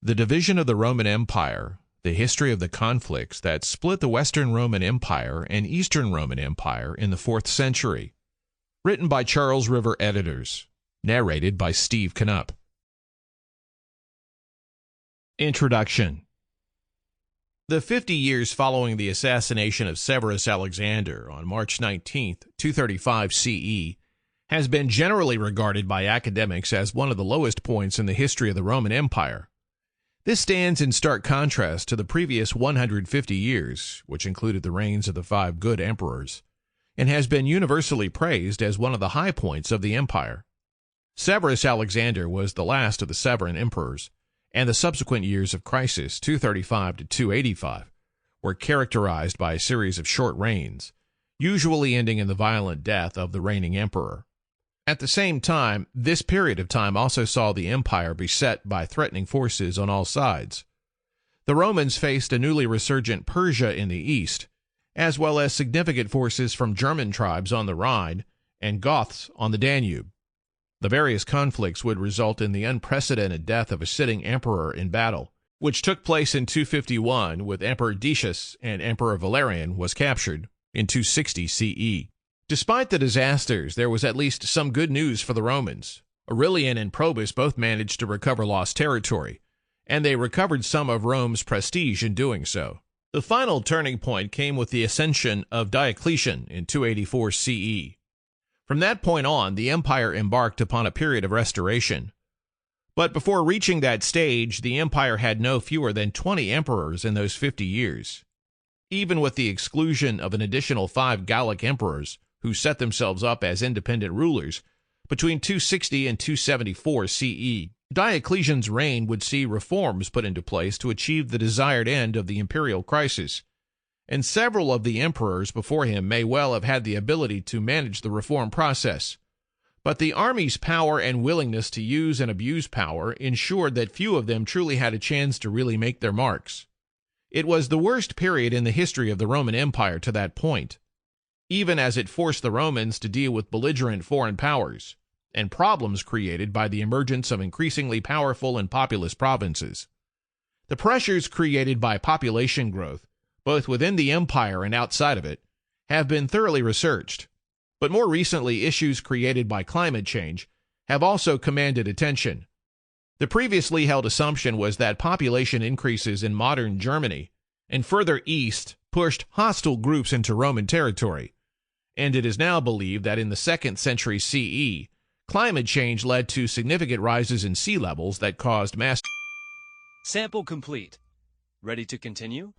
The division of the Roman Empire, the history of the conflicts that split the Western Roman Empire and Eastern Roman Empire in the 4th century. Written by Charles River editors. Narrated by Steve Knupp. Introduction. The 50 years following the assassination of Severus Alexander on March 19, 235 CE, has been generally regarded by academics as one of the lowest points in the history of the Roman Empire. This stands in stark contrast to the previous 150 years, which included the reigns of the 5 good emperors, and has been universally praised as one of the high points of the empire. Severus Alexander was the last of the Severan emperors, and the subsequent years of crisis, 235 to 285, were characterized by a series of short reigns, usually ending in the violent death of the reigning emperor. At the same time, this period of time also saw the empire beset by threatening forces on all sides. The Romans faced a newly resurgent Persia in the east, as well as significant forces from German tribes on the Rhine and Goths on the Danube. The various conflicts would result in the unprecedented death of a sitting emperor in battle, which took place in 251 with Emperor Decius, and Emperor Valerian was captured in 260 CE. Despite the disasters, there was at least some good news for the Romans. Aurelian and Probus both managed to recover lost territory, and they recovered some of Rome's prestige in doing so. The final turning point came with the ascension of Diocletian in 284 CE. From that point on, the empire embarked upon a period of restoration. But before reaching that stage, the empire had no fewer than 20 emperors in those 50 years. Even with the exclusion of an additional 5 Gallic emperors, who set themselves up as independent rulers, between 260 and 274 CE, Diocletian's reign would see reforms put into place to achieve the desired end of the Imperial Crisis, and several of the emperors before him may well have had the ability to manage the reform process. But the army's power and willingness to use and abuse power ensured that few of them truly had a chance to really make their marks. It was the worst period in the history of the Roman Empire to that point, even as it forced the Romans to deal with belligerent foreign powers and problems created by the emergence of increasingly powerful and populous provinces. The pressures created by population growth, both within the empire and outside of it, have been thoroughly researched, but more recently issues created by climate change have also commanded attention. The previously held assumption was that population increases in modern Germany and further east pushed hostile groups into Roman territory, and it is now believed that in the 2nd century CE, climate change led to significant rises in sea levels that caused mass... Sample complete. Ready to continue?